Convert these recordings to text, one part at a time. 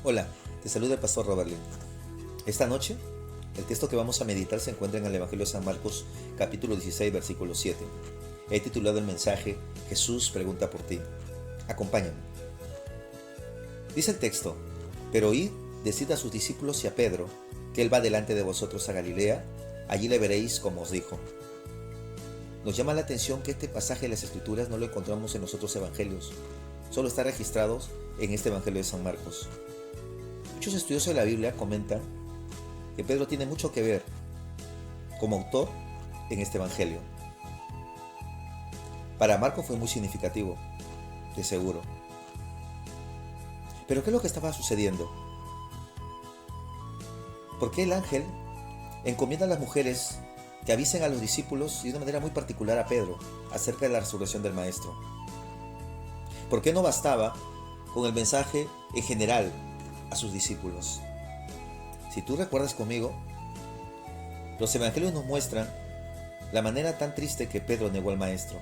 Hola, te saluda el pastor Robert Lin. Esta noche, el texto que vamos a meditar se encuentra en el Evangelio de San Marcos, capítulo 16, versículo 7. He titulado el mensaje Jesús pregunta por ti. Acompáñame. Dice el texto: pero id, decid a sus discípulos y a Pedro que él va delante de vosotros a Galilea, allí le veréis como os dijo. Nos llama la atención que este pasaje de las Escrituras no lo encontramos en los otros evangelios, solo está registrado en este Evangelio de San Marcos. Muchos estudiosos de la Biblia comentan que Pedro tiene mucho que ver como autor en este evangelio. Para Marcos fue muy significativo, de seguro. Pero ¿qué es lo que estaba sucediendo? ¿Por qué el ángel encomienda a las mujeres que avisen a los discípulos y de una manera muy particular a Pedro acerca de la resurrección del Maestro? ¿Por qué no bastaba con el mensaje en general a sus discípulos? Si tú recuerdas conmigo, los evangelios nos muestran la manera tan triste que Pedro negó al Maestro,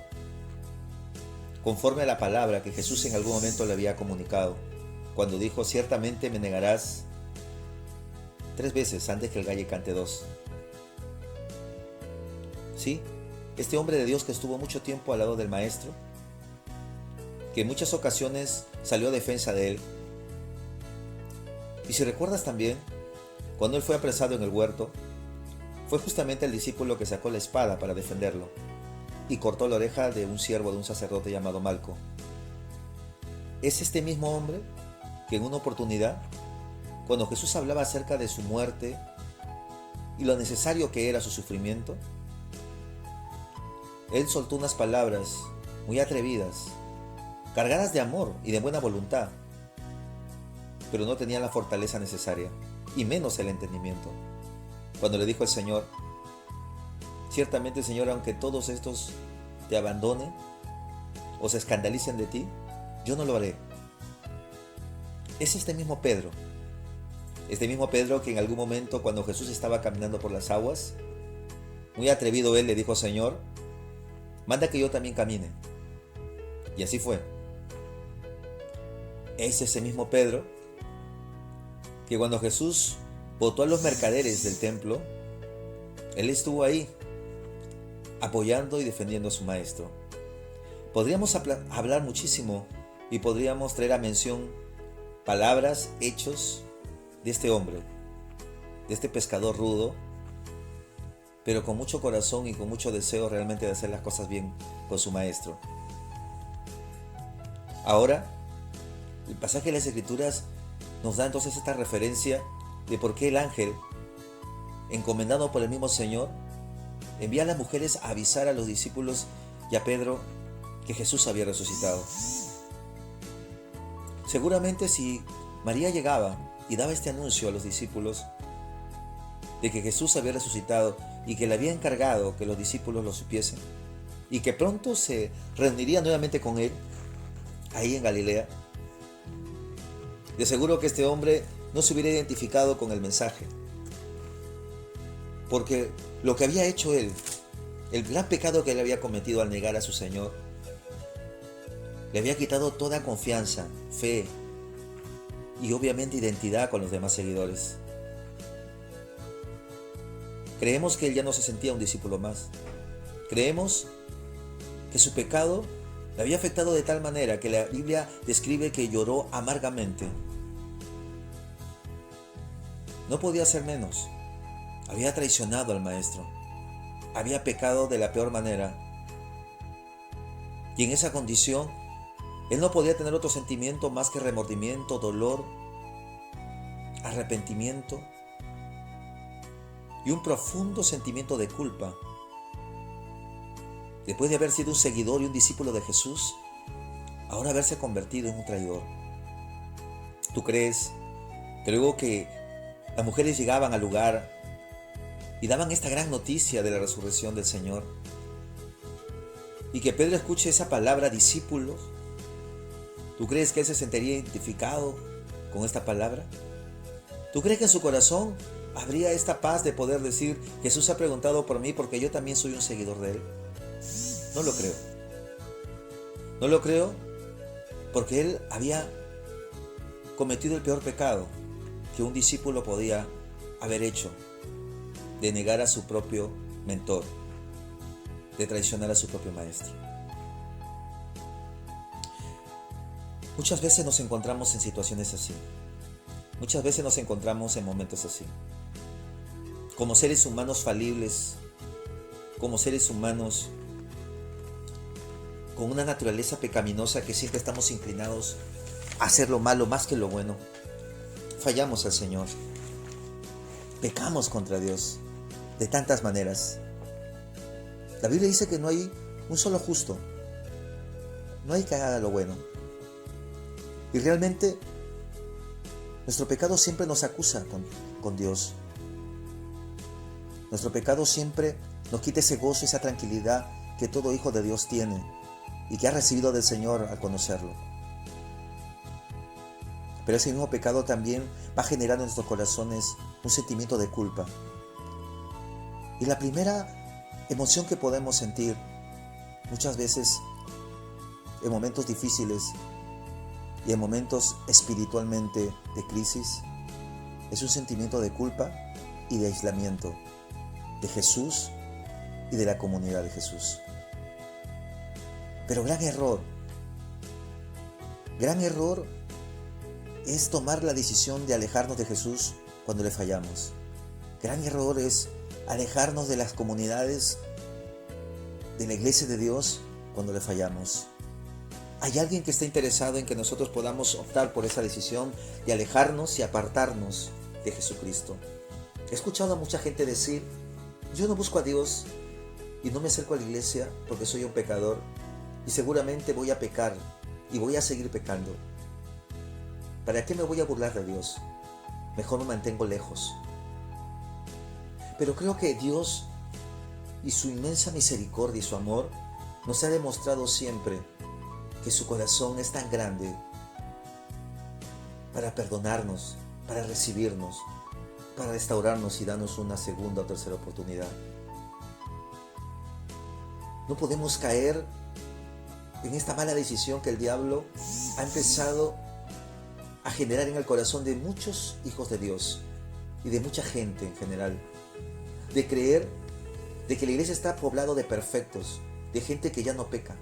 conforme a la palabra que Jesús en algún momento le había comunicado, cuando dijo: ciertamente me negarás 3 veces antes que el gallo cante 2. Sí, este hombre de Dios que estuvo mucho tiempo al lado del Maestro, que en muchas ocasiones salió a defensa de él. Y si recuerdas también, cuando él fue apresado en el huerto, fue justamente el discípulo que sacó la espada para defenderlo y cortó la oreja de un siervo de un sacerdote llamado Malco. Es este mismo hombre que en una oportunidad, cuando Jesús hablaba acerca de su muerte y lo necesario que era su sufrimiento, él soltó unas palabras muy atrevidas, cargadas de amor y de buena voluntad, pero no tenía la fortaleza necesaria, y menos el entendimiento. Cuando le dijo el Señor: ciertamente, Señor, aunque todos estos te abandonen o se escandalicen de ti, yo no lo haré. Es este mismo Pedro que en algún momento, cuando Jesús estaba caminando por las aguas, muy atrevido él le dijo: Señor, manda que yo también camine. Y así fue. Es ese mismo Pedro que cuando Jesús votó a los mercaderes del templo, él estuvo ahí apoyando y defendiendo a su maestro. Podríamos hablar muchísimo y podríamos traer a mención palabras, hechos de este hombre, de este pescador rudo, pero con mucho corazón y con mucho deseo realmente de hacer las cosas bien con su maestro. Ahora, el pasaje de las Escrituras nos da entonces esta referencia de por qué el ángel, encomendado por el mismo Señor, envía a las mujeres a avisar a los discípulos y a Pedro que Jesús había resucitado. Seguramente si María llegaba y daba este anuncio a los discípulos de que Jesús había resucitado y que le había encargado que los discípulos lo supiesen y que pronto se reuniría nuevamente con él ahí en Galilea, de seguro que este hombre no se hubiera identificado con el mensaje, porque lo que había hecho él, el gran pecado que él había cometido al negar a su Señor, le había quitado toda confianza, fe y obviamente identidad con los demás seguidores. Creemos que él ya no se sentía un discípulo más. Creemos que su pecado le había afectado de tal manera que la Biblia describe que lloró amargamente. No podía ser menos. Había traicionado al Maestro. Había pecado de la peor manera. Y en esa condición, él no podía tener otro sentimiento más que remordimiento, dolor, arrepentimiento y un profundo sentimiento de culpa. Después de haber sido un seguidor y un discípulo de Jesús, ahora haberse convertido en un traidor. ¿Tú crees que luego que las mujeres llegaban al lugar y daban esta gran noticia de la resurrección del Señor, y que Pedro escuche esa palabra discípulos, ¿tú crees que él se sentiría identificado con esta palabra? ¿Tú crees que en su corazón habría esta paz de poder decir: Jesús ha preguntado por mí porque yo también soy un seguidor de él? No lo creo. No lo creo porque él había cometido el peor pecado que un discípulo podía haber hecho, de negar a su propio mentor, de traicionar a su propio maestro. Muchas veces nos encontramos en situaciones así. Muchas veces nos encontramos en momentos así. Como seres humanos falibles, como seres humanos con una naturaleza pecaminosa que siempre estamos inclinados a hacer lo malo más que lo bueno, fallamos al Señor. Pecamos contra Dios de tantas maneras. La Biblia dice que no hay un solo justo. No hay que haga lo bueno. Y realmente nuestro pecado siempre nos acusa con Dios. Nuestro pecado siempre nos quita ese gozo, esa tranquilidad que todo hijo de Dios tiene y que ha recibido del Señor al conocerlo. Pero ese mismo pecado también va generando en nuestros corazones un sentimiento de culpa. Y la primera emoción que podemos sentir muchas veces en momentos difíciles y en momentos espiritualmente de crisis es un sentimiento de culpa y de aislamiento de Jesús y de la comunidad de Jesús. Pero gran error es tomar la decisión de alejarnos de Jesús cuando le fallamos. Gran error es alejarnos de las comunidades de la iglesia de Dios cuando le fallamos. ¿Hay alguien que esté interesado en que nosotros podamos optar por esa decisión de alejarnos y apartarnos de Jesucristo? He escuchado a mucha gente decir: yo no busco a Dios y no me acerco a la iglesia porque soy un pecador y seguramente voy a pecar y voy a seguir pecando. ¿Para qué me voy a burlar de Dios? Mejor me mantengo lejos. Pero creo que Dios y su inmensa misericordia y su amor nos ha demostrado siempre que su corazón es tan grande para perdonarnos, para recibirnos, para restaurarnos y darnos una segunda o tercera oportunidad. No podemos caer en esta mala decisión que el diablo ha empezado a generar en el corazón de muchos hijos de Dios y de mucha gente en general, de creer de que la iglesia está poblada de perfectos, de gente que ya no peca,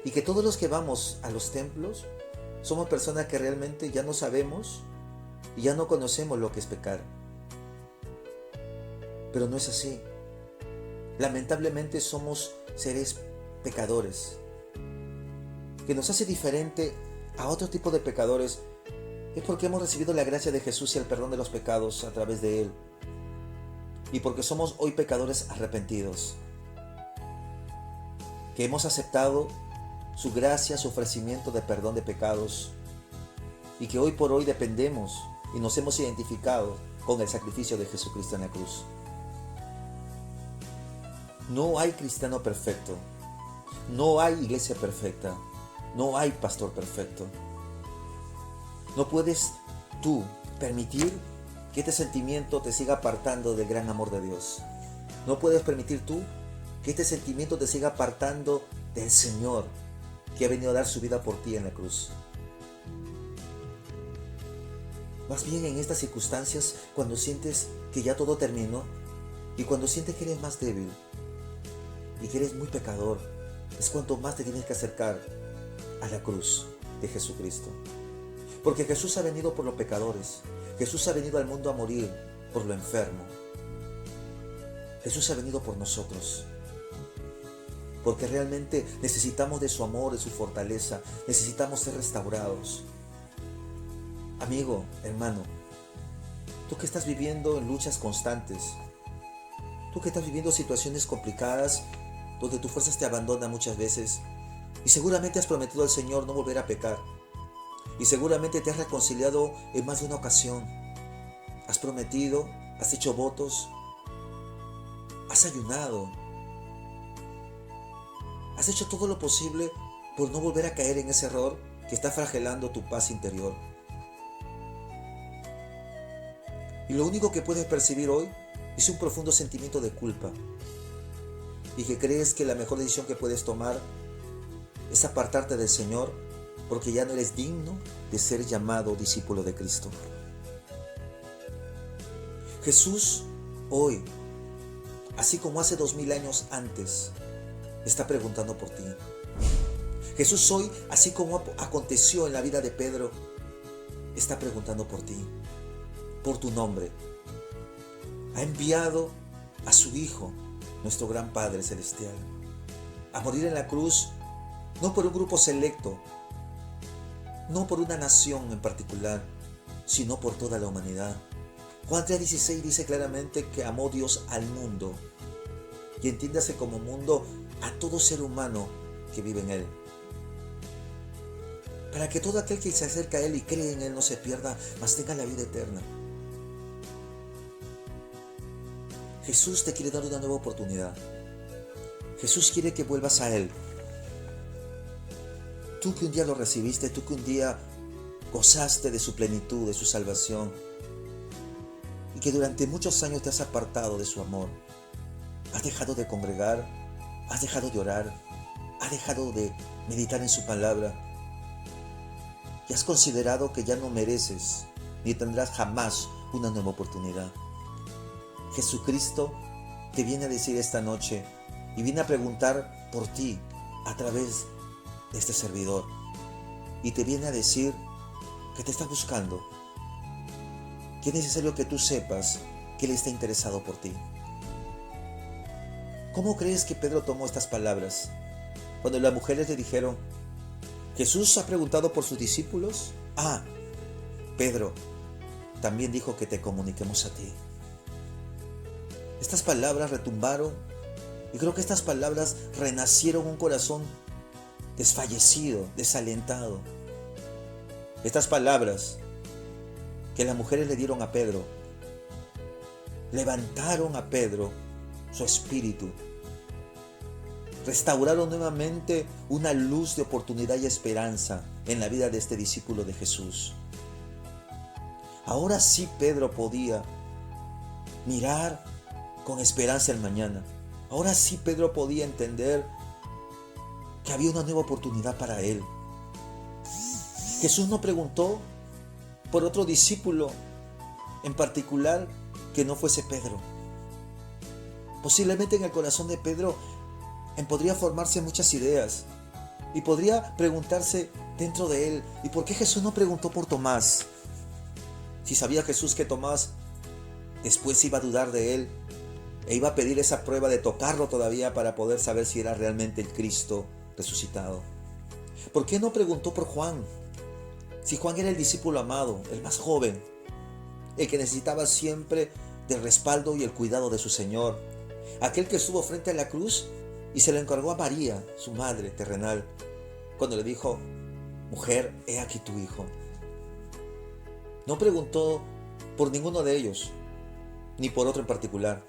y que todos los que vamos a los templos somos personas que realmente ya no sabemos y ya no conocemos lo que es pecar. Pero no es así. Lamentablemente somos seres pecadores. Que nos hace diferente a otro tipo de pecadores es porque hemos recibido la gracia de Jesús y el perdón de los pecados a través de Él. Y porque somos hoy pecadores arrepentidos. Que hemos aceptado su gracia, su ofrecimiento de perdón de pecados. Y que hoy por hoy dependemos y nos hemos identificado con el sacrificio de Jesucristo en la cruz. No hay cristiano perfecto. No hay iglesia perfecta. No hay pastor perfecto. No puedes tú permitir que este sentimiento te siga apartando del gran amor de Dios. No puedes permitir tú que este sentimiento te siga apartando del Señor que ha venido a dar su vida por ti en la cruz. Más bien en estas circunstancias, cuando sientes que ya todo terminó y cuando sientes que eres más débil y que eres muy pecador, es cuanto más te tienes que acercar a la cruz de Jesucristo. Porque Jesús ha venido por los pecadores. Jesús ha venido al mundo a morir por lo enfermo. Jesús ha venido por nosotros. Porque realmente necesitamos de su amor, de su fortaleza. Necesitamos ser restaurados. Amigo, hermano, tú que estás viviendo en luchas constantes, tú que estás viviendo situaciones complicadas donde tus fuerzas te abandonan muchas veces y seguramente has prometido al Señor no volver a pecar y seguramente te has reconciliado en más de una ocasión, has prometido, has hecho votos, has ayunado, has hecho todo lo posible por no volver a caer en ese error que está flagelando tu paz interior. Y lo único que puedes percibir hoy es un profundo sentimiento de culpa y que crees que la mejor decisión que puedes tomar es apartarte del Señor porque ya no eres digno de ser llamado discípulo de Cristo. Jesús hoy, así como hace 2000 años antes, está preguntando por ti. Jesús hoy, así como aconteció en la vida de Pedro, está preguntando por ti, por tu nombre. Ha enviado a su Hijo, nuestro gran Padre Celestial, a morir en la cruz, no por un grupo selecto, no por una nación en particular, sino por toda la humanidad. Juan 3:16 dice claramente que amó Dios al mundo, y entiéndase como mundo a todo ser humano que vive en Él, para que todo aquel que se acerca a Él y cree en Él no se pierda, mas tenga la vida eterna. Jesús te quiere dar una nueva oportunidad. Jesús quiere que vuelvas a Él. Tú que un día lo recibiste, tú que un día gozaste de su plenitud, de su salvación, y que durante muchos años te has apartado de su amor. Has dejado de congregar, has dejado de orar, has dejado de meditar en su palabra, y has considerado que ya no mereces ni tendrás jamás una nueva oportunidad. Jesucristo te viene a decir esta noche y viene a preguntar por ti a través de este servidor, y te viene a decir que te está buscando, que es necesario que tú sepas que Él está interesado por ti. ¿Cómo crees que Pedro tomó estas palabras cuando las mujeres le dijeron: Jesús ha preguntado por sus discípulos? Pedro también dijo que te comuniquemos a ti. Estas palabras retumbaron, y creo que estas palabras renacieron un corazón desfallecido, desalentado. Estas palabras que las mujeres le dieron a Pedro levantaron a Pedro su espíritu, restauraron nuevamente una luz de oportunidad y esperanza en la vida de este discípulo de Jesús. Ahora sí Pedro podía mirar con esperanza el mañana. Ahora sí Pedro podía entender que había una nueva oportunidad para él. Jesús no preguntó por otro discípulo en particular que no fuese Pedro. Posiblemente en el corazón de Pedro podría formarse muchas ideas, y podría preguntarse dentro de él: ¿y por qué Jesús no preguntó por Tomás? Si sabía Jesús que Tomás después iba a dudar de él e iba a pedir esa prueba de tocarlo todavía para poder saber si era realmente el Cristo resucitado. ¿Por qué no preguntó por Juan? Si Juan era el discípulo amado, el más joven, el que necesitaba siempre del respaldo y el cuidado de su Señor, aquel que estuvo frente a la cruz y se lo encargó a María, su madre terrenal, cuando le dijo: mujer, he aquí tu hijo. No preguntó por ninguno de ellos, ni por otro en particular.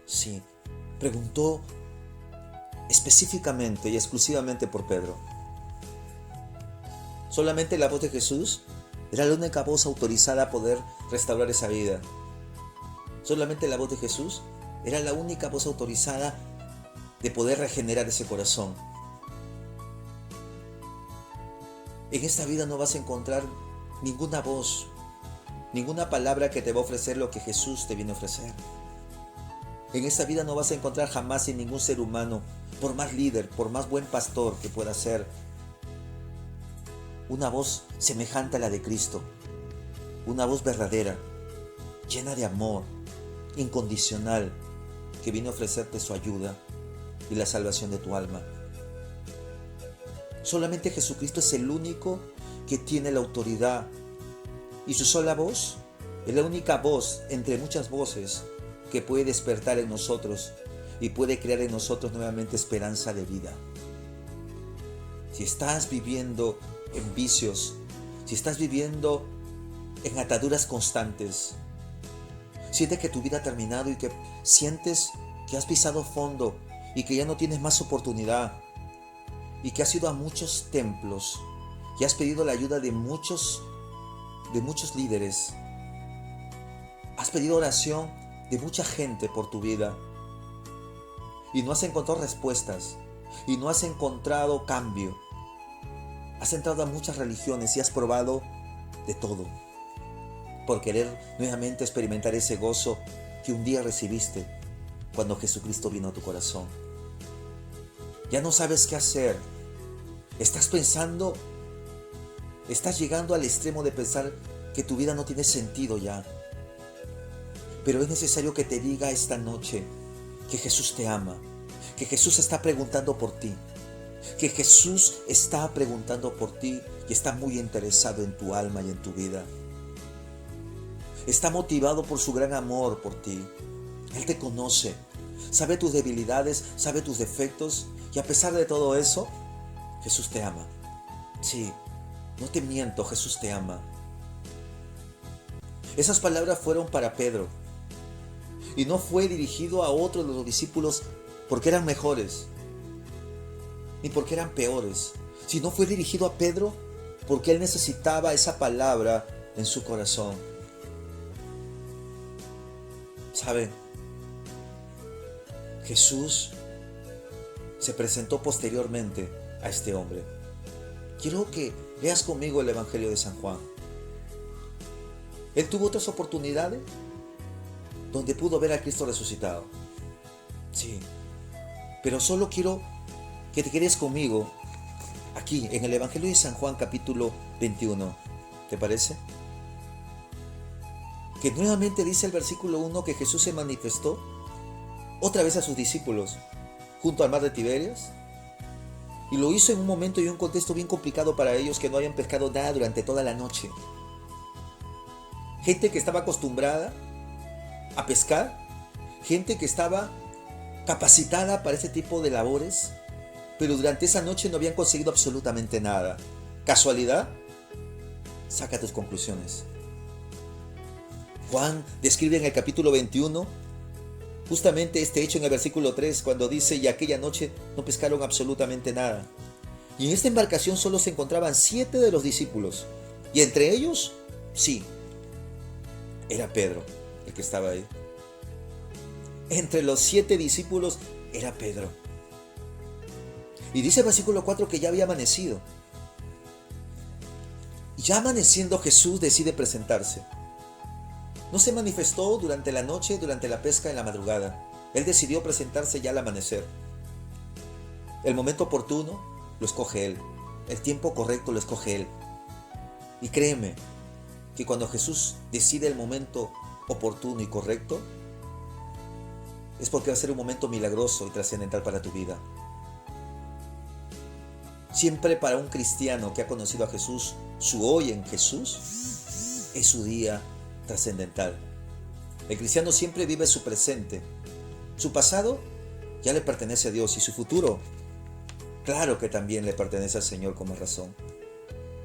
Sí, preguntó específicamente y exclusivamente por Pedro. Solamente la voz de Jesús era la única voz autorizada a poder restaurar esa vida. Solamente la voz de Jesús era la única voz autorizada de poder regenerar ese corazón. En esta vida no vas a encontrar ninguna voz, ninguna palabra que te va a ofrecer lo que Jesús te viene a ofrecer. En esta vida no vas a encontrar jamás en ningún ser humano, por más líder, por más buen pastor que pueda ser, una voz semejante a la de Cristo. Una voz verdadera, llena de amor, incondicional, que viene a ofrecerte su ayuda y la salvación de tu alma. Solamente Jesucristo es el único que tiene la autoridad, y su sola voz es la única voz entre muchas voces que puede despertar en nosotros y puede crear en nosotros nuevamente esperanza de vida. Si estás viviendo en vicios, si estás viviendo en ataduras constantes, sientes que tu vida ha terminado y que sientes que has pisado fondo y que ya no tienes más oportunidad, y que has ido a muchos templos y has pedido la ayuda de muchos líderes, has pedido oración de mucha gente por tu vida y no has encontrado respuestas y no has encontrado cambio, Has entrado a muchas religiones y has probado de todo por querer nuevamente experimentar ese gozo que un día recibiste cuando Jesucristo vino a tu corazón. Ya no sabes qué hacer. Estás llegando al extremo de pensar que tu vida no tiene sentido ya. Pero es necesario que te diga esta noche que Jesús te ama, que Jesús está preguntando por ti, que Jesús está preguntando por ti y está muy interesado en tu alma y en tu vida. Está motivado por su gran amor por ti. Él te conoce, sabe tus debilidades, sabe tus defectos y a pesar de todo eso, Jesús te ama. Sí, no te miento, Jesús te ama. Esas palabras fueron para Pedro y no fue dirigido a otros de los discípulos porque eran mejores ni porque eran peores, sino fue dirigido a Pedro porque él necesitaba esa palabra en su corazón. ¿Saben? Jesús se presentó posteriormente a este hombre. Quiero que leas conmigo el Evangelio de San Juan. Él tuvo otras oportunidades donde pudo ver a Cristo resucitado. Sí, pero solo quiero que te quedes conmigo aquí en el Evangelio de San Juan capítulo 21. ¿Te parece? Que nuevamente dice el versículo 1 que Jesús se manifestó otra vez a sus discípulos junto al mar de Tiberias. Y lo hizo en un momento y un contexto bien complicado para ellos que no habían pescado nada durante toda la noche. Gente que estaba acostumbrada a pescar, gente que estaba capacitada para ese tipo de labores, pero durante esa noche no habían conseguido absolutamente nada. ¿Casualidad? Saca tus conclusiones. Juan describe en el capítulo 21 justamente este hecho en el versículo 3 cuando dice: y aquella noche no pescaron absolutamente nada. Y en esta embarcación solo se encontraban 7 de los discípulos. Y entre ellos, sí, era Pedro el que estaba ahí. Entre los 7 discípulos era Pedro. Y dice el versículo 4 que ya había amanecido. Y ya amaneciendo Jesús decide presentarse. No se manifestó durante la noche, durante la pesca en la madrugada. Él decidió presentarse ya al amanecer. El momento oportuno lo escoge Él. El tiempo correcto lo escoge Él. Y créeme que cuando Jesús decide el momento oportuno y correcto, es porque va a ser un momento milagroso y trascendental para tu vida. Siempre para un cristiano que ha conocido a Jesús, su hoy en Jesús es su día trascendental. El cristiano siempre vive su presente. Su pasado ya le pertenece a Dios y su futuro, claro que también le pertenece al Señor con más razón.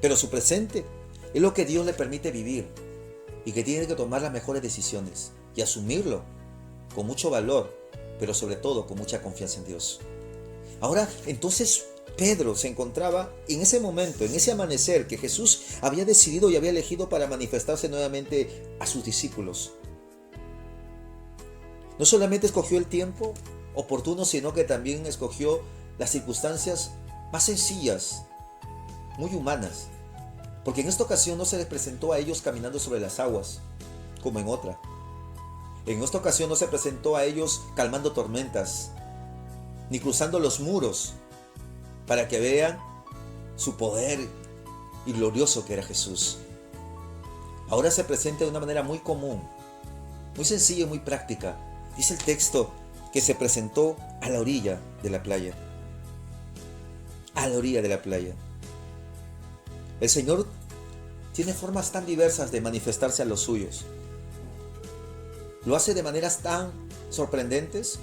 Pero su presente es lo que Dios le permite vivir y que tiene que tomar las mejores decisiones y asumirlo con mucho valor, pero sobre todo con mucha confianza en Dios. Ahora, entonces Pedro se encontraba en ese momento, en ese amanecer que Jesús había decidido y había elegido para manifestarse nuevamente a sus discípulos. No solamente escogió el tiempo oportuno, sino que también escogió las circunstancias más sencillas, muy humanas. Porque en esta ocasión no se les presentó a ellos caminando sobre las aguas, como en otra. En esta ocasión no se presentó a ellos calmando tormentas, ni cruzando los muros, para que vean su poder y glorioso que era Jesús. Ahora se presenta de una manera muy común, muy sencilla y muy práctica. Dice el texto que se presentó a la orilla de la playa. A la orilla de la playa. El Señor tiene formas tan diversas de manifestarse a los suyos. Lo hace de maneras tan sorprendentes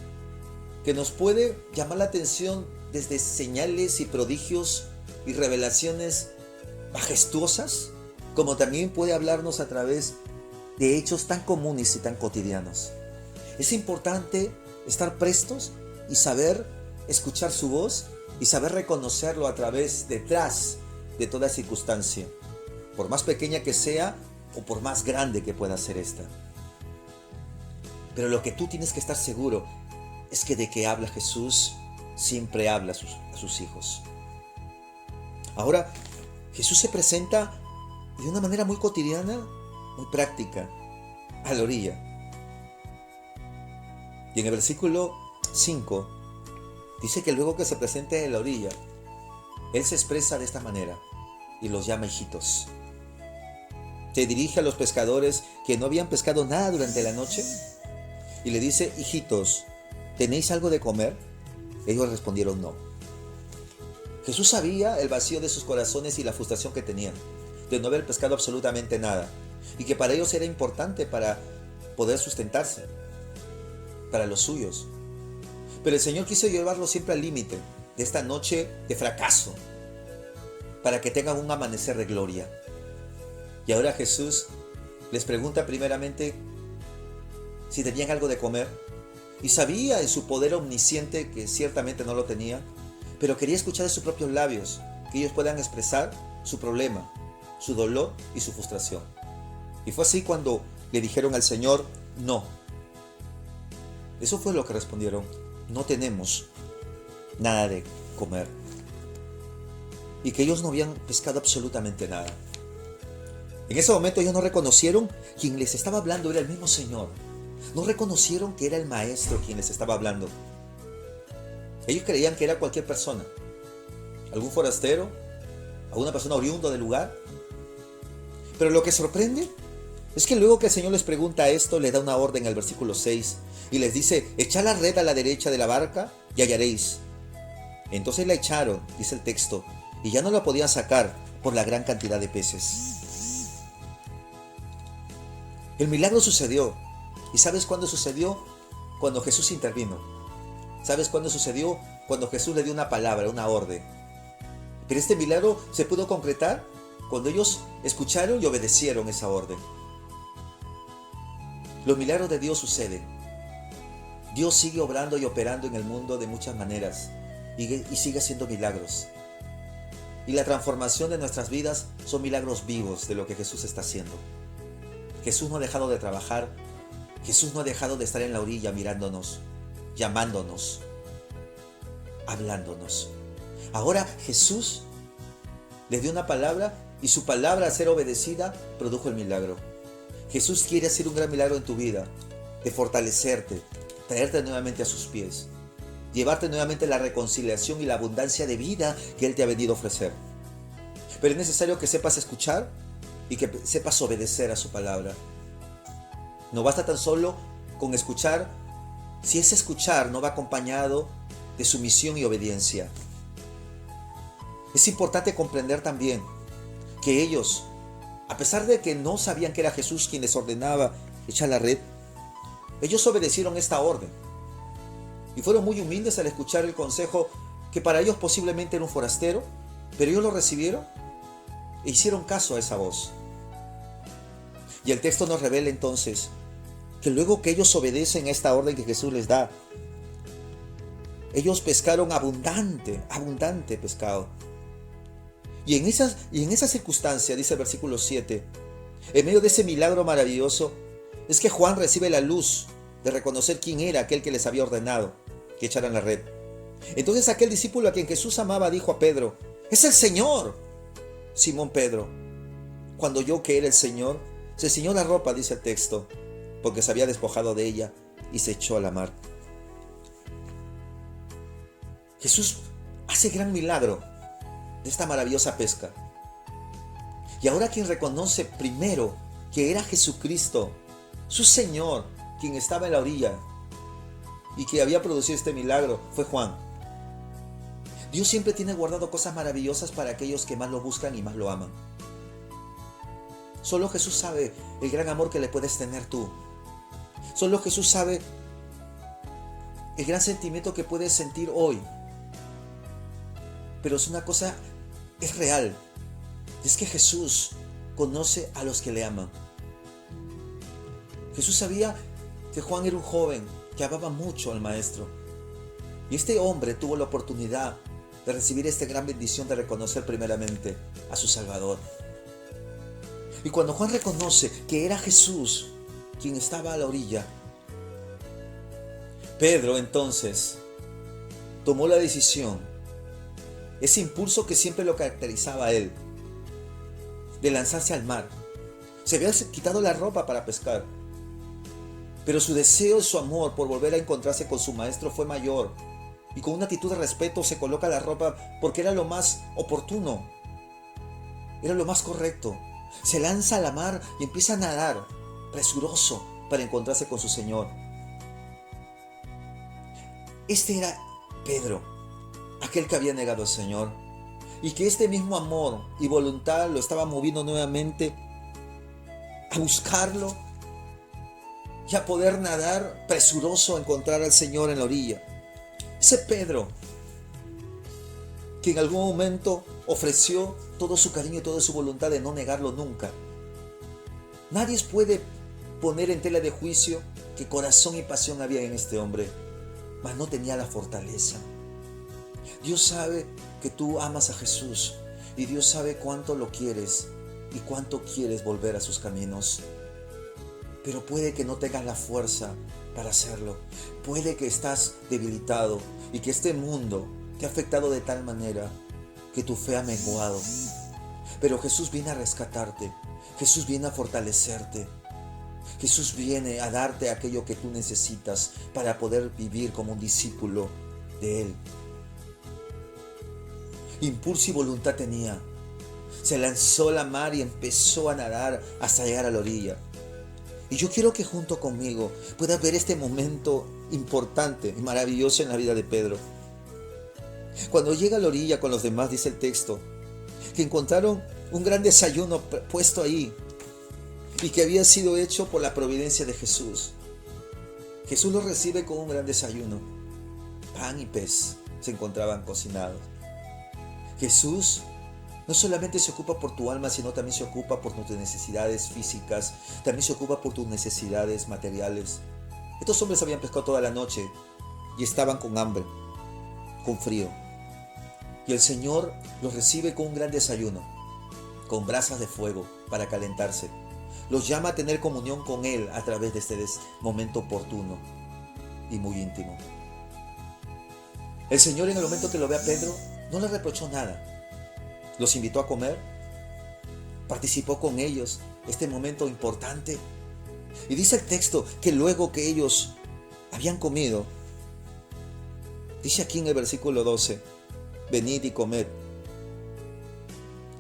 que nos puede llamar la atención desde señales y prodigios y revelaciones majestuosas, como también puede hablarnos a través de hechos tan comunes y tan cotidianos. Es importante estar prestos y saber escuchar su voz y saber reconocerlo a través, detrás de toda circunstancia, por más pequeña que sea o por más grande que pueda ser esta. Pero lo que tú tienes que estar seguro es que de que habla Jesús, siempre habla a sus hijos. Ahora, Jesús se presenta de una manera muy cotidiana, muy práctica, a la orilla. Y en el versículo 5 dice que luego que se presente en la orilla, Él se expresa de esta manera y los llama hijitos. Se dirige a los pescadores que no habían pescado nada durante la noche y le dice: hijitos, ¿tenéis algo de comer? Ellos respondieron no. Jesús sabía el vacío de sus corazones y la frustración que tenían de no haber pescado absolutamente nada, y que para ellos era importante para poder sustentarse, para los suyos. Pero el Señor quiso llevarlos siempre al límite de esta noche de fracaso, para que tengan un amanecer de gloria. Y ahora Jesús les pregunta primeramente si tenían algo de comer, y sabía en su poder omnisciente que ciertamente no lo tenía, pero quería escuchar de sus propios labios que ellos puedan expresar su problema, su dolor y su frustración. Y fue así cuando le dijeron al Señor: no. Eso fue lo que respondieron: no tenemos nada de comer. Y que ellos no habían pescado absolutamente nada. En ese momento ellos no reconocieron quien les estaba hablando era el mismo Señor. No reconocieron que era el Maestro quien les estaba hablando. Ellos creían que era cualquier persona, algún forastero, alguna persona oriunda del lugar. Pero lo que sorprende es que luego que el Señor les pregunta esto, les da una orden en el versículo 6 y les dice: echad la red a la derecha de la barca y hallaréis. Entonces la echaron, dice el texto, y ya no la podían sacar por la gran cantidad de peces. El milagro sucedió. ¿Y sabes cuándo sucedió? Cuando Jesús intervino. ¿Sabes cuándo sucedió? Cuando Jesús le dio una palabra, una orden. Pero este milagro se pudo concretar cuando ellos escucharon y obedecieron esa orden. Los milagros de Dios suceden. Dios sigue obrando y operando en el mundo de muchas maneras y sigue haciendo milagros. Y la transformación de nuestras vidas son milagros vivos de lo que Jesús está haciendo. Jesús no ha dejado de trabajar. Jesús no ha dejado de estar en la orilla mirándonos, llamándonos, hablándonos. Ahora Jesús le dio una palabra y su palabra, al ser obedecida, produjo el milagro. Jesús quiere hacer un gran milagro en tu vida, de fortalecerte, traerte nuevamente a sus pies, llevarte nuevamente la reconciliación y la abundancia de vida que Él te ha venido a ofrecer. Pero es necesario que sepas escuchar y que sepas obedecer a su palabra. No basta tan solo con escuchar, si ese escuchar no va acompañado de sumisión y obediencia. Es importante comprender también que ellos, a pesar de que no sabían que era Jesús quien les ordenaba echar la red, ellos obedecieron esta orden. Y fueron muy humildes al escuchar el consejo que para ellos posiblemente era un forastero, pero ellos lo recibieron e hicieron caso a esa voz. Y el texto nos revela entonces que luego que ellos obedecen a esta orden que Jesús les da, ellos pescaron abundante pescado. Y en esa circunstancia, dice el versículo 7, en medio de ese milagro maravilloso, es que Juan recibe la luz de reconocer quién era aquel que les había ordenado que echaran la red. Entonces aquel discípulo a quien Jesús amaba dijo a Pedro: ¡es el Señor! Simón Pedro, cuando oyó que era el Señor, se ciñó la ropa, dice el texto, porque se había despojado de ella y se echó a la mar. Jesús hace gran milagro de esta maravillosa pesca. Y ahora quien reconoce primero que era Jesucristo, su Señor, quien estaba en la orilla y que había producido este milagro, fue Juan. Dios siempre tiene guardado cosas maravillosas para aquellos que más lo buscan y más lo aman. Solo Jesús sabe el gran amor que le puedes tener tú. Solo Jesús sabe el gran sentimiento que puedes sentir hoy. Pero es una cosa, es real. Es que Jesús conoce a los que le aman. Jesús sabía que Juan era un joven que amaba mucho al Maestro. Y este hombre tuvo la oportunidad de recibir esta gran bendición de reconocer primeramente a su Salvador. Y cuando Juan reconoce que era Jesús quien estaba a la orilla, Pedro entonces tomó la decisión, ese impulso que siempre lo caracterizaba a él, de lanzarse al mar. Se había quitado la ropa para pescar. Pero su deseo y su amor por volver a encontrarse con su maestro fue mayor. Y con una actitud de respeto se coloca la ropa porque era lo más oportuno. Era lo más correcto. Se lanza a la mar y empieza a nadar, presuroso, para encontrarse con su Señor. Este era Pedro, aquel que había negado al Señor. Y que este mismo amor y voluntad lo estaba moviendo nuevamente a buscarlo y a poder nadar presuroso a encontrar al Señor en la orilla. Ese Pedro que en algún momento ofreció todo su cariño y toda su voluntad de no negarlo nunca. Nadie puede poner en tela de juicio qué corazón y pasión había en este hombre, mas no tenía la fortaleza. Dios sabe que tú amas a Jesús y Dios sabe cuánto lo quieres y cuánto quieres volver a sus caminos. Pero puede que no tengas la fuerza para hacerlo. Puede que estás debilitado y que este mundo te ha afectado de tal manera que tu fe ha menguado. Pero Jesús viene a rescatarte. Jesús viene a fortalecerte. Jesús viene a darte aquello que tú necesitas para poder vivir como un discípulo de Él. Impulso y voluntad tenía. Se lanzó a la mar y empezó a nadar hasta llegar a la orilla. Y yo quiero que junto conmigo puedas ver este momento importante y maravilloso en la vida de Pedro. Cuando llega a la orilla con los demás, dice el texto, que encontraron un gran desayuno puesto ahí y que había sido hecho por la providencia de Jesús. Jesús los recibe con un gran desayuno. Pan y pez se encontraban cocinados. Jesús no solamente se ocupa por tu alma, sino también se ocupa por tus necesidades físicas, también se ocupa por tus necesidades materiales. Estos hombres habían pescado toda la noche y estaban con hambre, con frío. Y el Señor los recibe con un gran desayuno, con brasas de fuego para calentarse. Los llama a tener comunión con Él a través de este momento oportuno y muy íntimo. El Señor, en el momento que lo ve a Pedro, no le reprochó nada. Los invitó a comer, participó con ellos este momento importante. Y dice el texto que luego que ellos habían comido, dice aquí en el versículo 12, venid y comed.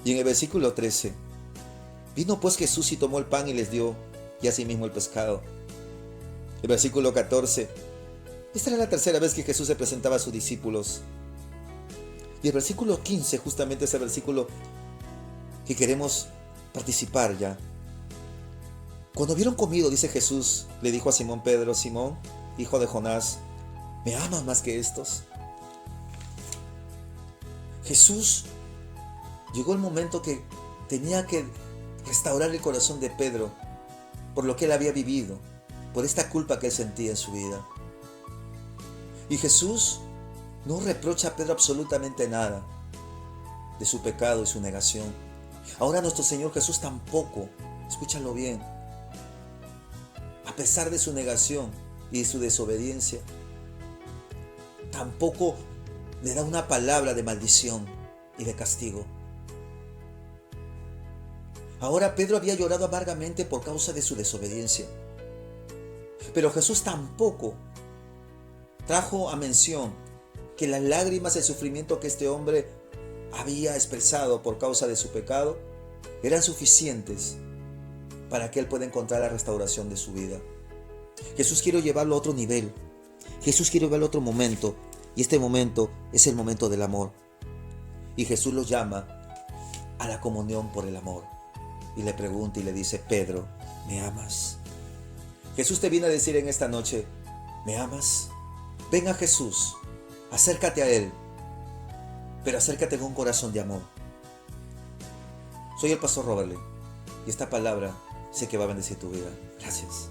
Y en el versículo 13, vino pues Jesús y tomó el pan y les dio, y asimismo el pescado. El versículo 14, esta era la tercera vez que Jesús se presentaba a sus discípulos. Y el versículo 15 justamente es el versículo que queremos participar ya. Cuando hubieron comido, dice Jesús, le dijo a Simón Pedro, Simón, hijo de Jonás, ¿me amas más que estos? Jesús llegó el momento que tenía que restaurar el corazón de Pedro por lo que él había vivido, por esta culpa que él sentía en su vida. Y Jesús no reprocha a Pedro absolutamente nada de su pecado y su negación. Ahora nuestro Señor Jesús tampoco, escúchalo bien, a pesar de su negación y de su desobediencia, tampoco le da una palabra de maldición y de castigo. Ahora Pedro había llorado amargamente por causa de su desobediencia, pero Jesús tampoco trajo a mención que las lágrimas y el sufrimiento que este hombre había expresado por causa de su pecado eran suficientes para que él pueda encontrar la restauración de su vida. Jesús quiere llevarlo a otro nivel. Jesús quiere llevarlo a otro momento. Y este momento es el momento del amor. Y Jesús lo llama a la comunión por el amor. Y le pregunta y le dice, Pedro, ¿me amas? Jesús te viene a decir en esta noche, ¿me amas? Ven a Jesús. Acércate a Él, pero acércate con un corazón de amor. Soy el pastor Robert Lee y esta palabra sé que va a bendecir tu vida. Gracias.